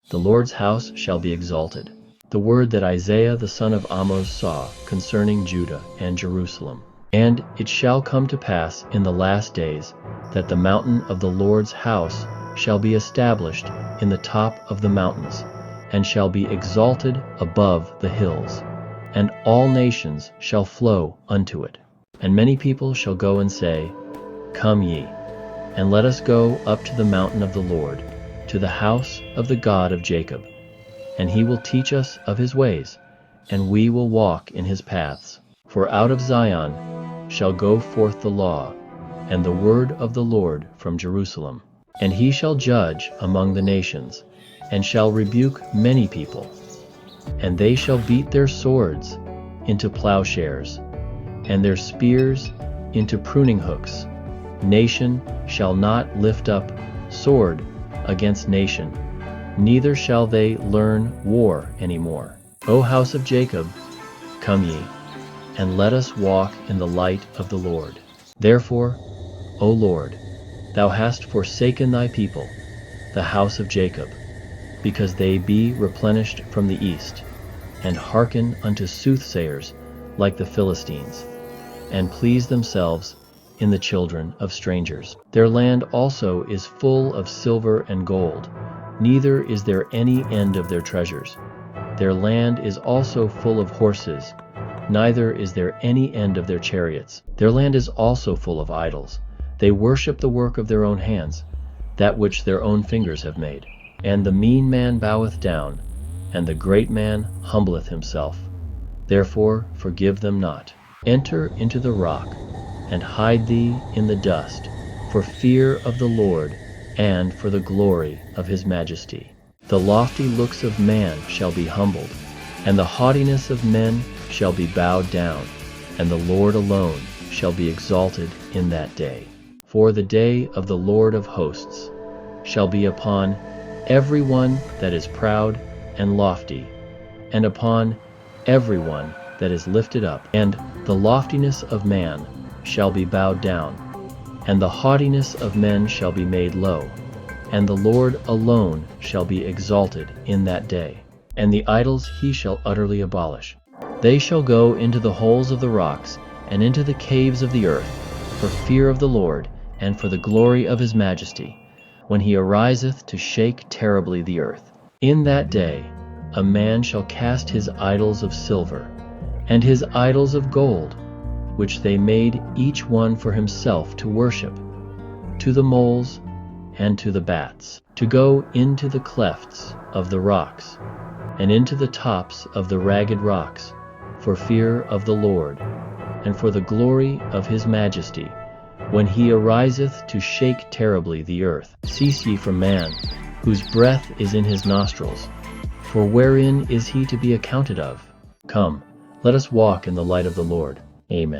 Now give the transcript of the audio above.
The Lord's house shall be exalted. The word that Isaiah the son of Amoz saw concerning Judah and Jerusalem. And it shall come to pass in the last days that the mountain of the Lord's house shall be established in the top of the mountains, and shall be exalted above the hills, and all nations shall flow unto it. And many people shall go and say, Come ye, and let us go up to the mountain of the Lord, to the house of the God of Jacob. And he will teach us of his ways, and we will walk in his paths. For out of Zion shall go forth the law, and the word of the Lord from Jerusalem. And he shall judge among the nations, and shall rebuke many people. And they shall beat their swords into plowshares, and their spears into pruning hooks. Nation shall not lift up sword against nation, neither shall they learn war any more. O house of Jacob, come ye, and let us walk in the light of the Lord. Therefore, O Lord, thou hast forsaken thy people, the house of Jacob, because they be replenished from the east, and hearken unto soothsayers like the Philistines, and please themselves in the children of strangers. Their land also is full of silver and gold, neither is there any end of their treasures. Their land is also full of horses, neither is there any end of their chariots. Their land is also full of idols. They worship the work of their own hands, that which their own fingers have made. And the mean man boweth down, and the great man humbleth himself. Therefore forgive them not. Enter into the rock, and hide thee in the dust, for fear of the Lord, and for the glory of his majesty. The lofty looks of man shall be humbled, and the haughtiness of men shall be bowed down, and the Lord alone shall be exalted in that day. For the day of the Lord of hosts shall be upon every one that is proud and lofty, and upon every one that is lifted up. And the loftiness of man shall be bowed down, and the haughtiness of men shall be made low, and the Lord alone shall be exalted in that day. And the idols he shall utterly abolish. They shall go into the holes of the rocks, and into the caves of the earth, for fear of the Lord, and for the glory of his majesty, when he ariseth to shake terribly the earth. In that day a man shall cast his idols of silver, and his idols of gold, which they made each one for himself to worship, to the moles and to the bats, to go into the clefts of the rocks, and into the tops of the ragged rocks, for fear of the Lord, and for the glory of his majesty, when he ariseth to shake terribly the earth. Cease ye from man, whose breath is in his nostrils, for wherein is he to be accounted of? Come, let us walk in the light of the Lord. Amen.